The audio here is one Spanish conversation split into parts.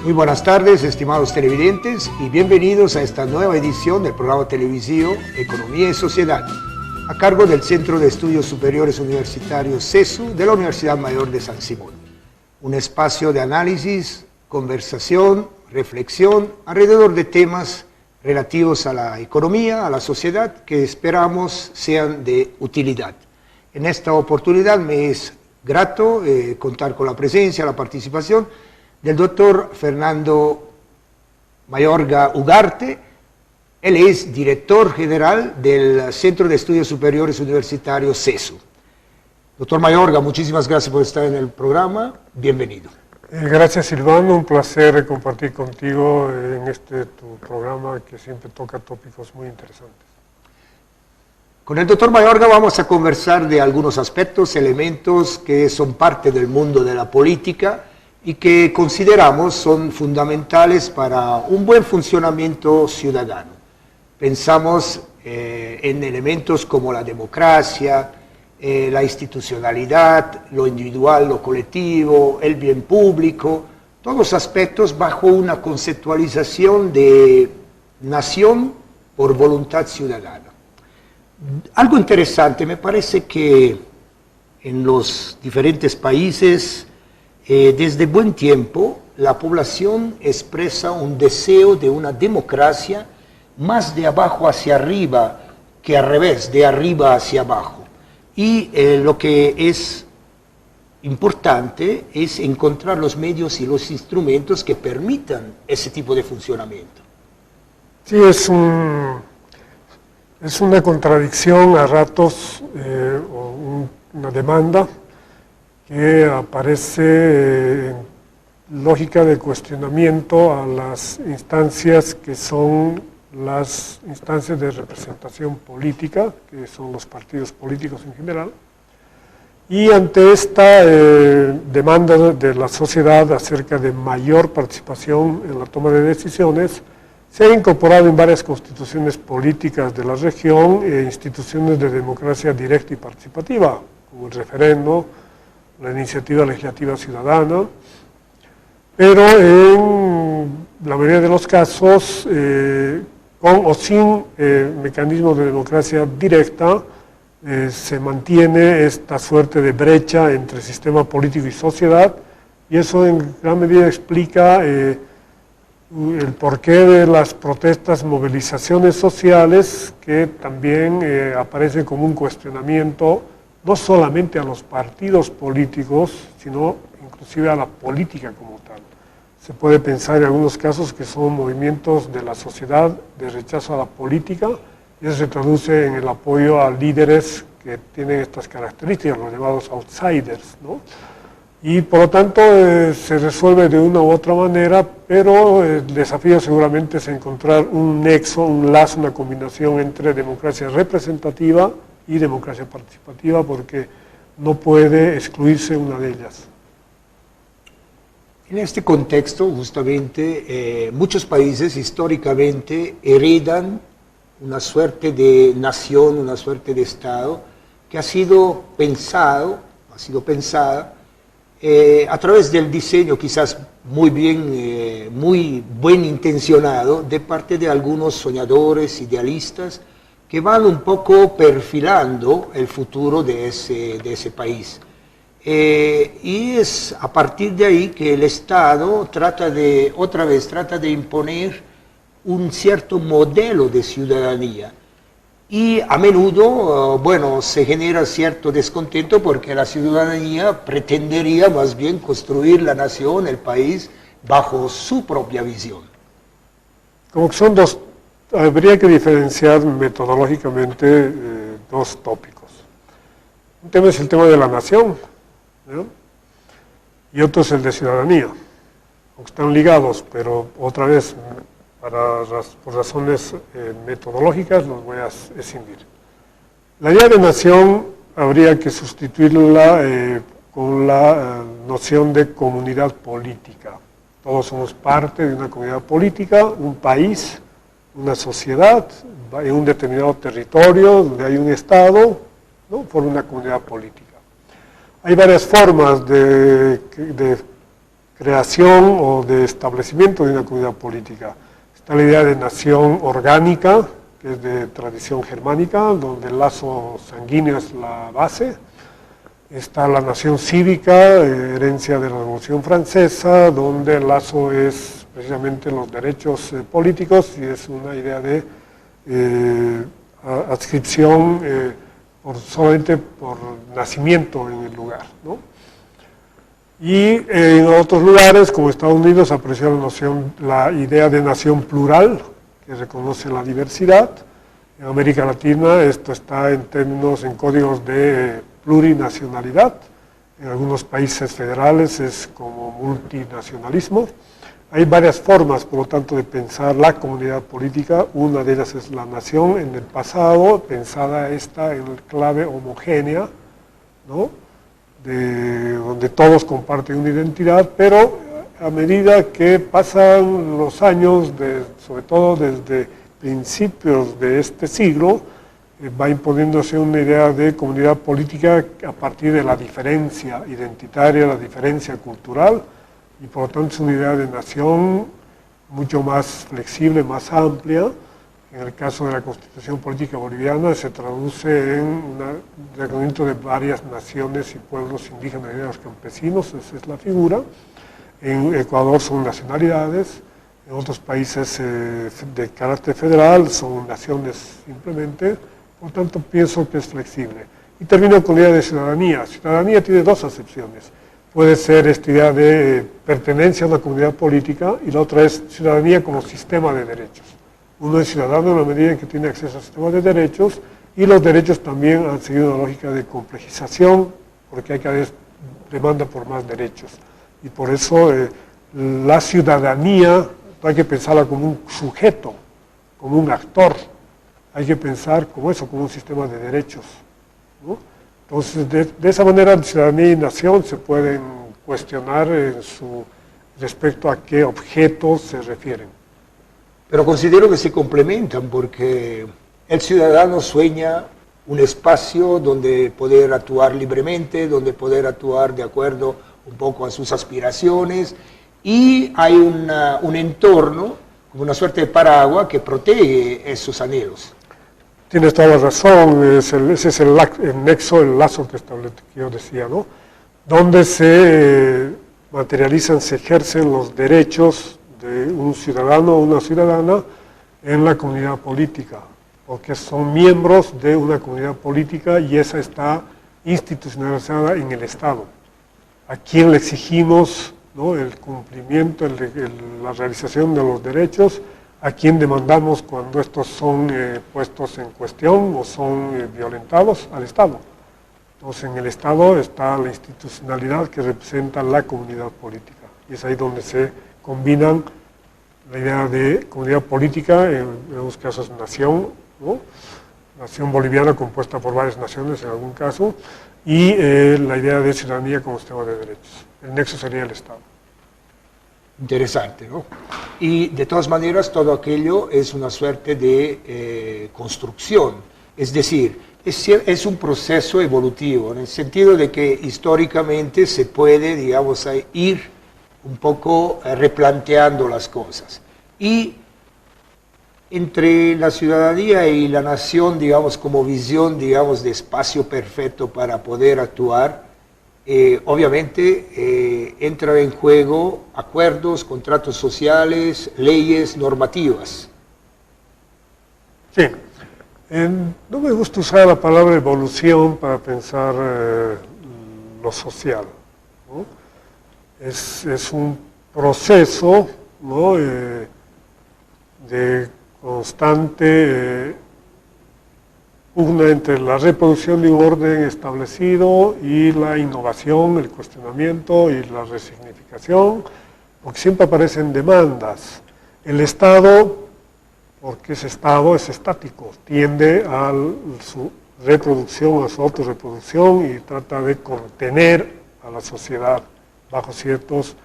Muy buenas tardes, estimados televidentes, y bienvenidos a esta nueva edición del programa televisivo Economía y Sociedad, a cargo del Centro de Estudios Superiores Universitarios CESU de la Universidad Mayor de San Simón. Un espacio de análisis, conversación, reflexión alrededor de temas relativos a la economía, a la sociedad, que esperamos sean de utilidad. En esta oportunidad me es grato contar con la presencia, la participación del doctor Fernando Mayorga Ugarte. Él es director general del Centro de Estudios Superiores Universitarios CESU. Doctor Mayorga, muchísimas gracias por estar en el programa. Bienvenido. Gracias, Silvano. Un placer compartir contigo en tu programa que siempre toca tópicos muy interesantes. Con el doctor Mayorga vamos a conversar de algunos aspectos, elementos que son parte del mundo de la política y que consideramos son fundamentales para un buen funcionamiento ciudadano. Pensamos en elementos como la democracia, la institucionalidad, lo individual, lo colectivo, el bien público, todos aspectos bajo una conceptualización de nación por voluntad ciudadana. Algo interesante, me parece que en los diferentes países, desde buen tiempo, la población expresa un deseo de una democracia más de abajo hacia arriba que al revés, de arriba hacia abajo. Y lo que es importante es encontrar los medios y los instrumentos que permitan ese tipo de funcionamiento. Sí, es una contradicción a ratos, o una demanda que aparece en lógica de cuestionamiento a las instancias que son las instancias de representación política, que son los partidos políticos en general, y ante esta demanda de la sociedad acerca de mayor participación en la toma de decisiones, se ha incorporado en varias constituciones políticas de la región instituciones de democracia directa y participativa, como el referendo, la iniciativa legislativa ciudadana, pero en la mayoría de los casos, con o sin mecanismos de democracia directa, se mantiene esta suerte de brecha entre sistema político y sociedad, y eso en gran medida explica el porqué de las protestas, movilizaciones sociales, que también aparecen como un cuestionamiento no solamente a los partidos políticos, sino inclusive a la política como tal. Se puede pensar en algunos casos que son movimientos de la sociedad de rechazo a la política, y eso se traduce en el apoyo a líderes que tienen estas características, los llamados outsiders, ¿no? Y por lo tanto se resuelve de una u otra manera, pero el desafío seguramente es encontrar un nexo, un lazo, una combinación entre democracia representativa y democracia participativa, porque no puede excluirse una de ellas. En este contexto, justamente, muchos países históricamente heredan una suerte de nación, una suerte de Estado, que ha sido pensada a través del diseño quizás muy buen intencionado de parte de algunos soñadores, idealistas, que van un poco perfilando el futuro de ese país. Y es a partir de ahí que el Estado trata de imponer un cierto modelo de ciudadanía. Y a menudo, se genera cierto descontento porque la ciudadanía pretendería más bien construir la nación, el país, bajo su propia visión. Como que son habría que diferenciar metodológicamente dos tópicos. Un tema es el tema de la nación, ¿no? Y otro es el de ciudadanía. Aunque están ligados, pero otra vez, por razones metodológicas, los voy a escindir. La idea de nación habría que sustituirla con la noción de comunidad política. Todos somos parte de una comunidad política, un país, una sociedad, en un determinado territorio donde hay un Estado, ¿no? Por una comunidad política. Hay varias formas de creación o de establecimiento de una comunidad política. Está la idea de nación orgánica, que es de tradición germánica, donde el lazo sanguíneo es la base. Está la nación cívica, herencia de la Revolución Francesa, donde el lazo es precisamente los derechos políticos y es una idea de adscripción solamente por nacimiento en el lugar, ¿no? Y en otros lugares, como Estados Unidos, apareció la idea de nación plural, que reconoce la diversidad. En América Latina esto está en códigos de plurinacionalidad. En algunos países federales es como multinacionalismo. Hay varias formas, por lo tanto, de pensar la comunidad política. Una de ellas es la nación en el pasado, pensada esta en clave homogénea, ¿no? Donde todos comparten una identidad, pero a medida que pasan los años, sobre todo desde principios de este siglo, va imponiéndose una idea de comunidad política a partir de la diferencia identitaria, la diferencia cultural, y por lo tanto es una idea de nación mucho más flexible, más amplia. En el caso de la Constitución Política Boliviana se traduce en un reconocimiento de varias naciones y pueblos indígenas y los campesinos, esa es la figura. En Ecuador son nacionalidades, en otros países de carácter federal son naciones simplemente, por lo tanto pienso que es flexible. Y termino con la idea de ciudadanía. Ciudadanía tiene dos acepciones. Puede ser esta idea de pertenencia a una comunidad política y la otra es ciudadanía como sistema de derechos. Uno es ciudadano en la medida en que tiene acceso al sistema de derechos y los derechos también han seguido una lógica de complejización porque hay cada vez demanda por más derechos. Y por eso la ciudadanía no hay que pensarla como un sujeto, como un actor, hay que pensar como eso, como un sistema de derechos, ¿no? Entonces, de esa manera, ciudadanía y nación se pueden cuestionar respecto a qué objetos se refieren. Pero considero que se complementan porque el ciudadano sueña un espacio donde poder actuar libremente, donde poder actuar de acuerdo un poco a sus aspiraciones y hay un entorno, como una suerte de paraguas que protege esos anhelos. Tienes toda la razón, ese es el nexo, el lazo que yo decía, ¿no? Donde se materializan, se ejercen los derechos de un ciudadano o una ciudadana en la comunidad política, porque son miembros de una comunidad política y esa está institucionalizada en el Estado. A quien le exigimos, ¿no?, el cumplimiento, la realización de los derechos, a quien demandamos cuando estos son puestos en cuestión o son violentados, al Estado. Entonces en el Estado está la institucionalidad que representa la comunidad política y es ahí donde se combinan la idea de comunidad política, en algunos casos nación, ¿no?, nación boliviana compuesta por varias naciones en algún caso, y la idea de ciudadanía como sistema de derechos. El nexo sería el Estado. Interesante, ¿no? Y de todas maneras todo aquello es una suerte de construcción, es decir, es un proceso evolutivo, en el sentido de que históricamente se puede, digamos, ir un poco replanteando las cosas. Y entre la ciudadanía y la nación, digamos, como visión, digamos, de espacio perfecto para poder actuar, obviamente entra en juego acuerdos, contratos sociales, leyes, normativas. Sí, no me gusta usar la palabra evolución para pensar lo social, ¿no? Es un proceso, ¿no?, de constante pugna entre la reproducción de un orden establecido y la innovación, el cuestionamiento y la resignificación, porque siempre aparecen demandas. El Estado, porque es Estado, es estático, tiende a su reproducción, a su autorreproducción y trata de contener a la sociedad bajo ciertos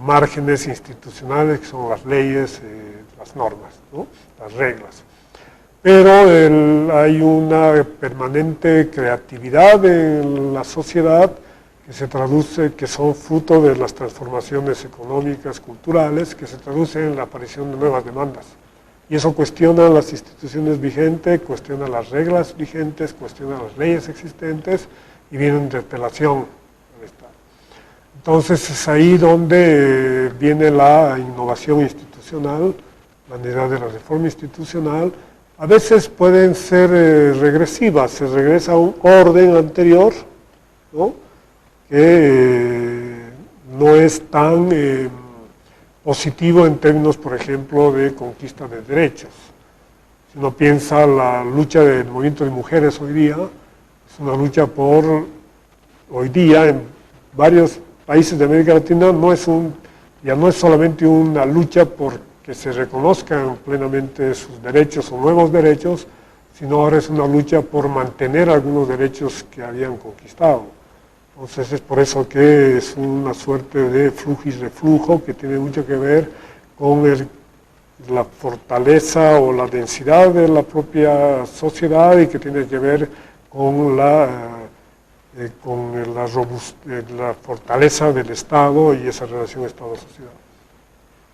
márgenes institucionales que son las leyes, las normas, ¿no?, las reglas. Pero hay una permanente creatividad en la sociedad que que son fruto de las transformaciones económicas, culturales, que se traducen en la aparición de nuevas demandas. Y eso cuestiona las instituciones vigentes, cuestiona las reglas vigentes, cuestiona las leyes existentes y viene una interpelación al Estado. Entonces es ahí donde viene la innovación institucional, la necesidad de la reforma institucional. A veces pueden ser regresivas, se regresa a un orden anterior, ¿no?, que no es tan positivo en términos, por ejemplo, de conquista de derechos. Si uno piensa la lucha del movimiento de mujeres hoy día, es una lucha hoy día en varios países de América Latina, ya no es solamente una lucha por que se reconozcan plenamente sus derechos o nuevos derechos, sino ahora es una lucha por mantener algunos derechos que habían conquistado. Entonces es por eso que es una suerte de flujo y reflujo que tiene mucho que ver con la fortaleza o la densidad de la propia sociedad y que tiene que ver con la fortaleza del Estado y esa relación Estado-sociedad.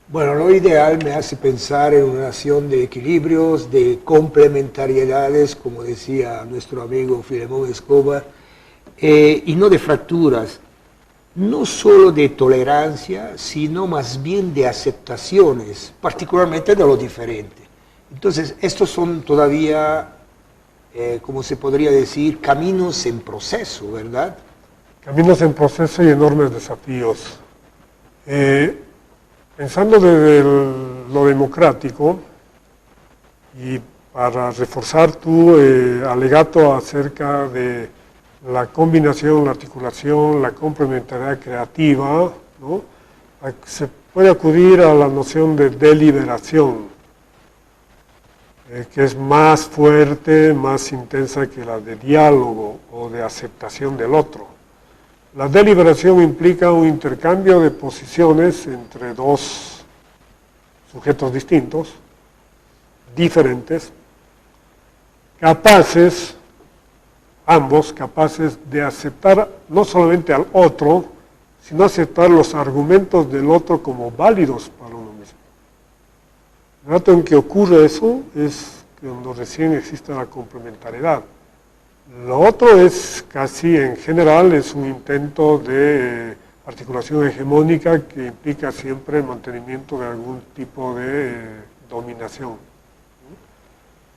Bueno, lo ideal me hace pensar en una nación de equilibrios, de complementariedades, como decía nuestro amigo Filemón Escobar, y no de fracturas, no solo de tolerancia, sino más bien de aceptaciones, particularmente de lo diferente. Entonces, estos son todavía, como se podría decir, caminos en proceso, ¿verdad? Caminos en proceso y enormes desafíos. Pensando desde lo democrático, y para reforzar tu alegato acerca de la combinación, la articulación, la complementariedad creativa, ¿no?, se puede acudir a la noción de deliberación, que es más fuerte, más intensa que la de diálogo o de aceptación del otro. La deliberación implica un intercambio de posiciones entre dos sujetos distintos, diferentes, ambos capaces de aceptar no solamente al otro, sino aceptar los argumentos del otro como válidos para uno mismo. El rato en que ocurre eso es cuando recién existe la complementariedad. Lo otro es casi en general, es un intento de articulación hegemónica que implica siempre el mantenimiento de algún tipo de dominación.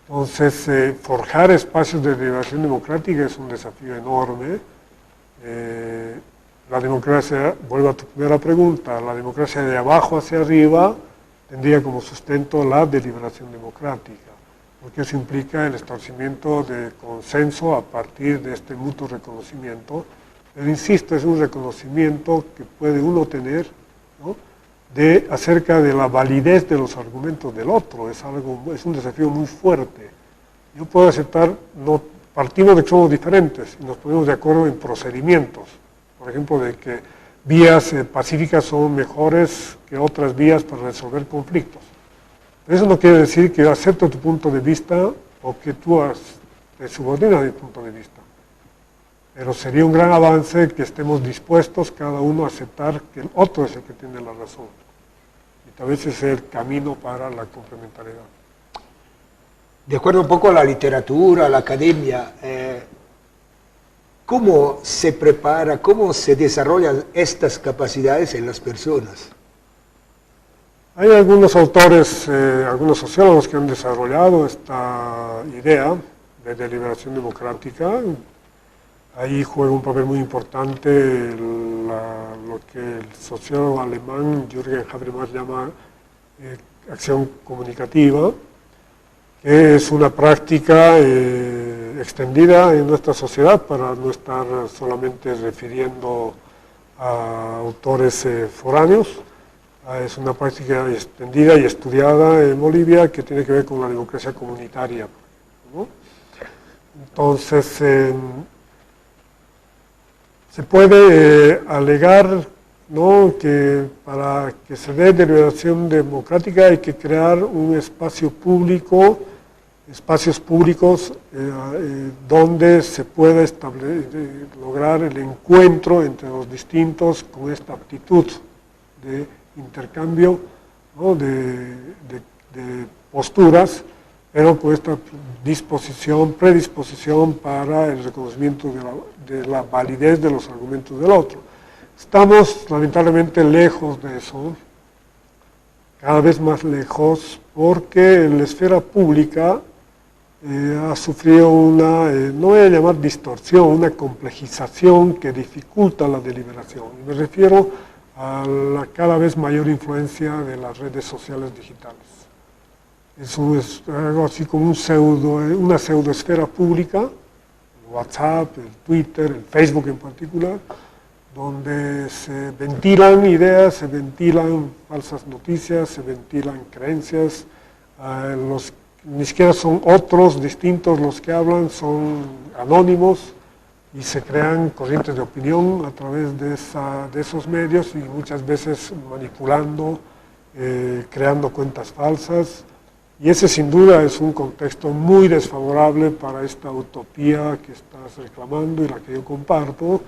Entonces, forjar espacios de deliberación democrática es un desafío enorme. La democracia, vuelvo a tu primera pregunta, la democracia de abajo hacia arriba tendría como sustento la deliberación democrática, porque eso implica el establecimiento de consenso a partir de este mutuo reconocimiento. Pero insisto, es un reconocimiento que puede uno tener, ¿no?, acerca de la validez de los argumentos del otro. Es un desafío muy fuerte. Yo puedo aceptar, partimos de que somos diferentes y nos ponemos de acuerdo en procedimientos, por ejemplo, de que vías pacíficas son mejores que otras vías para resolver conflictos. Pero eso no quiere decir que yo acepto tu punto de vista o que tú te subordinas a mi punto de vista. Pero sería un gran avance que estemos dispuestos cada uno a aceptar que el otro es el que tiene la razón. Y tal vez es el camino para la complementariedad. De acuerdo un poco a la literatura, a la academia, ¿cómo se prepara, cómo se desarrollan estas capacidades en las personas? Hay algunos autores, algunos sociólogos que han desarrollado esta idea de deliberación democrática. Ahí juega un papel muy importante lo que el sociólogo alemán Jürgen Habermas llama acción comunicativa, que es una práctica extendida en nuestra sociedad para no estar solamente refiriendo a autores foráneos. Es una práctica extendida y estudiada en Bolivia que tiene que ver con la democracia comunitaria, ¿no? Entonces, se puede alegar, ¿no?, que para que se dé deliberación democrática hay que crear un espacio público espacios públicos donde se pueda lograr el encuentro entre los distintos con esta aptitud de intercambio, ¿no?, de posturas, pero con esta predisposición para el reconocimiento de la validez de los argumentos del otro. Estamos lamentablemente lejos de eso, cada vez más lejos, porque en la esfera pública ha sufrido una, no voy a llamar distorsión, una complejización que dificulta la deliberación. Me refiero a la cada vez mayor influencia de las redes sociales digitales. Es algo así como una pseudoesfera pública, el WhatsApp, el Twitter, el Facebook en particular, donde se ventilan ideas, se ventilan falsas noticias, se ventilan creencias, ni siquiera son otros distintos los que hablan, son anónimos y se crean corrientes de opinión a través de esos medios y muchas veces manipulando, creando cuentas falsas. Y ese sin duda es un contexto muy desfavorable para esta utopía que estás reclamando y la que yo comparto,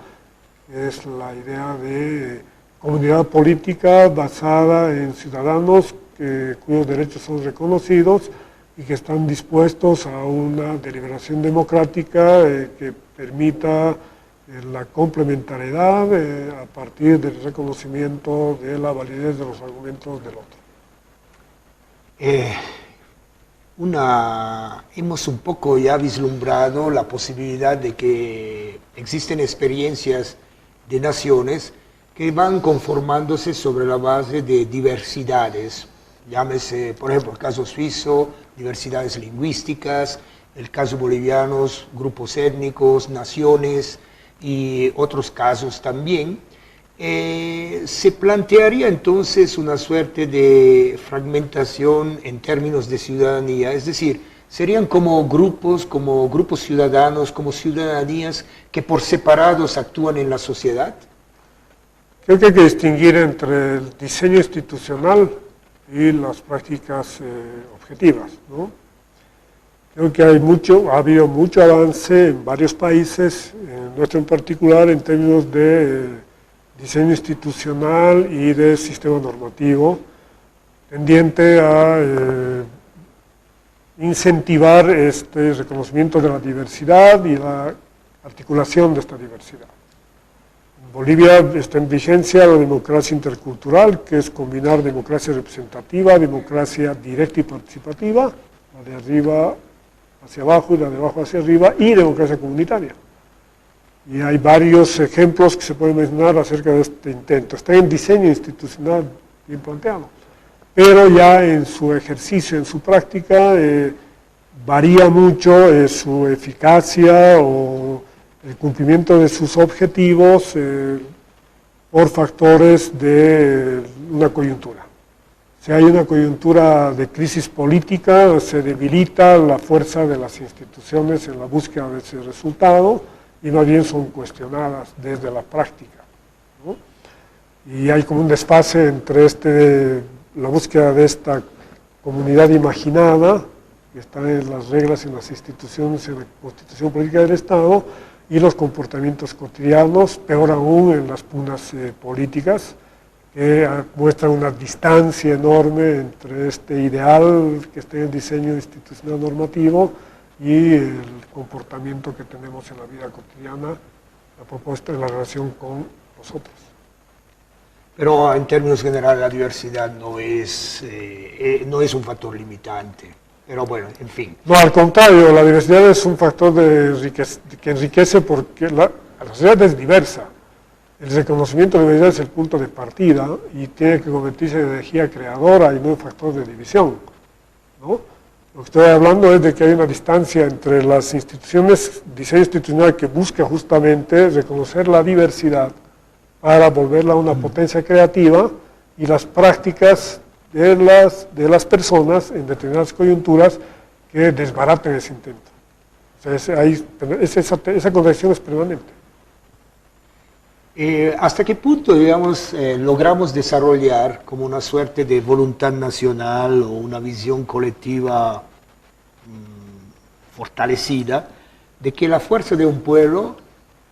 que es la idea de comunidad política basada en ciudadanos cuyos derechos son reconocidos y que están dispuestos a una deliberación democrática que permita la complementariedad a partir del reconocimiento de la validez de los argumentos del otro. Hemos un poco ya vislumbrado la posibilidad de que existen experiencias de naciones que van conformándose sobre la base de diversidades. Llámese, por ejemplo, el caso suizo, diversidades lingüísticas, el caso boliviano, grupos étnicos, naciones y otros casos también. Se plantearía entonces una suerte de fragmentación en términos de ciudadanía, es decir, serían como grupos ciudadanos, como ciudadanías que por separados actúan en la sociedad. Creo que hay que distinguir entre el diseño institucional y las prácticas objetivas, ¿no? Creo que ha habido mucho avance en varios países, en nuestro en particular, en términos de diseño institucional y de sistema normativo, tendiente a incentivar este reconocimiento de la diversidad y la articulación de esta diversidad. En Bolivia está en vigencia la democracia intercultural, que es combinar democracia representativa, democracia directa y participativa, la de arriba hacia abajo y la de abajo hacia arriba, y democracia comunitaria. Y hay varios ejemplos que se pueden mencionar acerca de este intento. Está en diseño institucional bien planteado, pero ya en su ejercicio, en su práctica, varía mucho su eficacia o el cumplimiento de sus objetivos por factores de una coyuntura. Si hay una coyuntura de crisis política, se debilita la fuerza de las instituciones en la búsqueda de ese resultado, y más bien son cuestionadas desde la práctica, ¿no? Y hay como un desfase entre la búsqueda de esta comunidad imaginada, que está en las reglas, en las instituciones, en la constitución política del Estado, y los comportamientos cotidianos, peor aún en las pugnas políticas, que muestran una distancia enorme entre este ideal que está en el diseño institucional normativo y el comportamiento que tenemos en la vida cotidiana a propósito de la relación con los otros. Pero en términos generales la diversidad no es un factor limitante, pero bueno, en fin. No, al contrario, la diversidad es un factor que enriquece porque la sociedad es diversa. El reconocimiento de la diversidad es el punto de partida y tiene que convertirse en energía creadora y no en factor de división, ¿no? Lo que estoy hablando es de que hay una distancia entre las instituciones, diseño institucional que busca justamente reconocer la diversidad para volverla una potencia creativa, y las prácticas de las personas en determinadas coyunturas que desbaratan ese intento. O sea, esa contradicción es permanente. ¿Hasta qué punto, digamos, logramos desarrollar como una suerte de voluntad nacional o una visión colectiva fortalecida de que la fuerza de un pueblo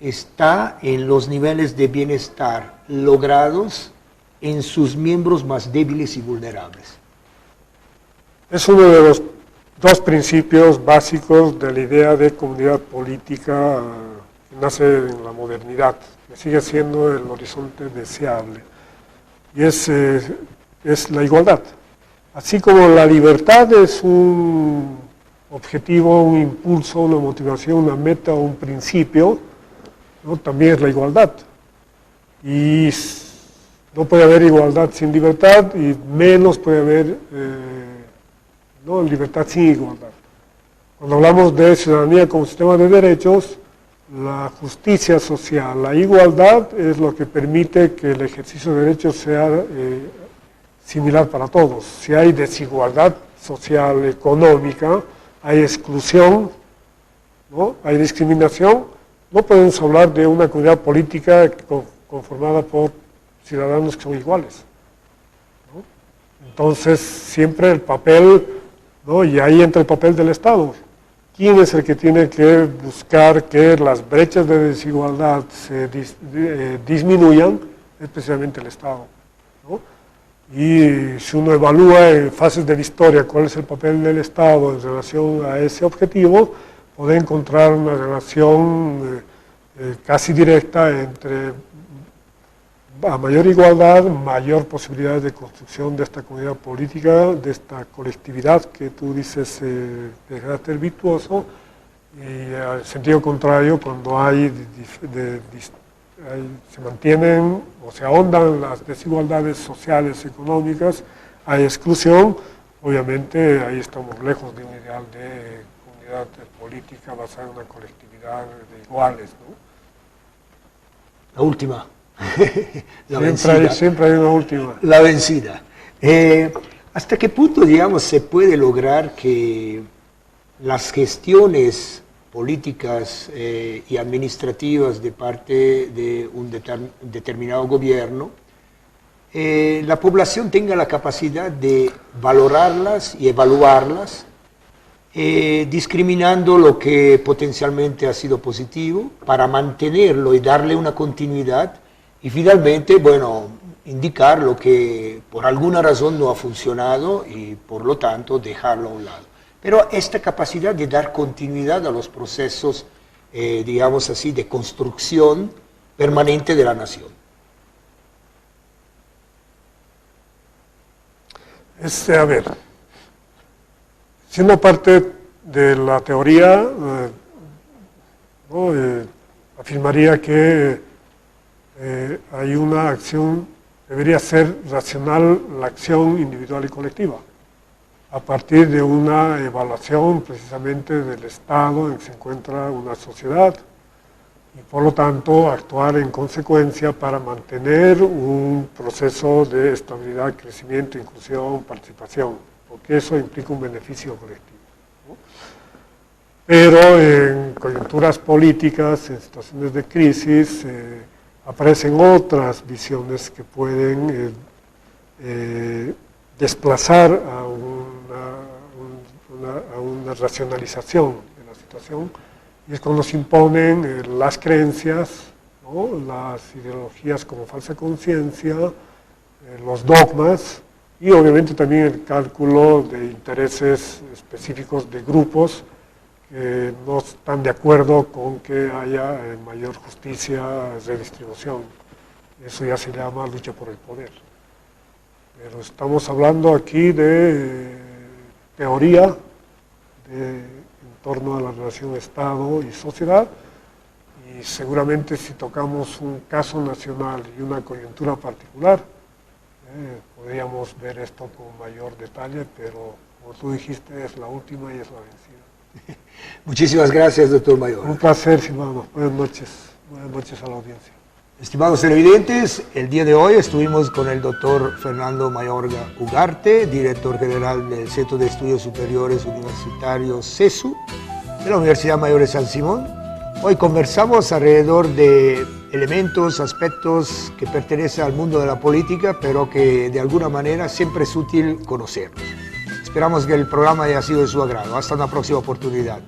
está en los niveles de bienestar logrados en sus miembros más débiles y vulnerables. Es uno de los dos principios básicos de la idea de comunidad política que nace en la modernidad, que sigue siendo el horizonte deseable, y es la igualdad. Así como la libertad es un objetivo, un impulso, una motivación, una meta, un principio, ¿no? También es la igualdad. Y no puede haber igualdad sin libertad y menos puede haber ¿no? libertad sin igualdad. Cuando hablamos de ciudadanía como sistema de derechos, la justicia social, la igualdad es lo que permite que el ejercicio de derechos sea similar para todos. Si hay desigualdad social, económica, hay exclusión, ¿no? Hay discriminación, no podemos hablar de una comunidad política conformada por ciudadanos que son iguales, ¿no? Entonces, siempre el papel, ¿no? Y ahí entra el papel del Estado. ¿Quién es el que tiene que buscar que las brechas de desigualdad se disminuyan? Especialmente el Estado, ¿no? Y si uno evalúa en fases de la historia cuál es el papel del Estado en relación a ese objetivo, puede encontrar una relación casi directa entre a mayor igualdad, mayor posibilidad de construcción de esta comunidad política, de esta colectividad que tú dices de carácter virtuoso, y al sentido contrario, cuando se mantienen o se ahondan las desigualdades sociales, económicas, hay exclusión, obviamente ahí estamos lejos de un ideal de comunidad política basada en una colectividad de iguales, ¿no? La última. Siempre hay una última. La vencida. ¿Hasta qué punto, digamos, se puede lograr que las gestiones políticas y administrativas de parte de un determinado gobierno, la población tenga la capacidad de valorarlas y evaluarlas, discriminando lo que potencialmente ha sido positivo para mantenerlo y darle una continuidad? Y finalmente, bueno, indicar lo que por alguna razón no ha funcionado y por lo tanto dejarlo a un lado. Pero esta capacidad de dar continuidad a los procesos, digamos así, de construcción permanente de la nación. A ver, siendo parte de la teoría, afirmaría que hay una acción, debería ser racional la acción individual y colectiva, a partir de una evaluación precisamente del estado en que se encuentra una sociedad, y por lo tanto actuar en consecuencia para mantener un proceso de estabilidad, crecimiento, inclusión, participación, porque eso implica un beneficio colectivo, ¿no? Pero en coyunturas políticas, en situaciones de crisis, aparecen otras visiones que pueden desplazar a una racionalización de la situación, y es cuando se imponen las creencias, ¿no? Las ideologías como falsa conciencia, los dogmas, y obviamente también el cálculo de intereses específicos de grupos que no están de acuerdo con que haya mayor justicia, redistribución. Eso ya se llama lucha por el poder. Pero estamos hablando aquí de teoría en torno a la relación Estado y sociedad, y seguramente si tocamos un caso nacional y una coyuntura particular, podríamos ver esto con mayor detalle, pero como tú dijiste, es la última y es la vencida. Muchísimas gracias, doctor Mayorga. Un placer, Silvano. Buenas noches a la audiencia. Estimados televidentes, el día de hoy estuvimos con el doctor Fernando Mayorga Ugarte, director general del Centro de Estudios Superiores Universitarios CESU, de la Universidad Mayor de San Simón. Hoy conversamos alrededor de elementos, aspectos que pertenecen al mundo de la política, pero que de alguna manera siempre es útil conocerlos. Esperamos que el programa haya sido de su agrado. Hasta una próxima oportunidad.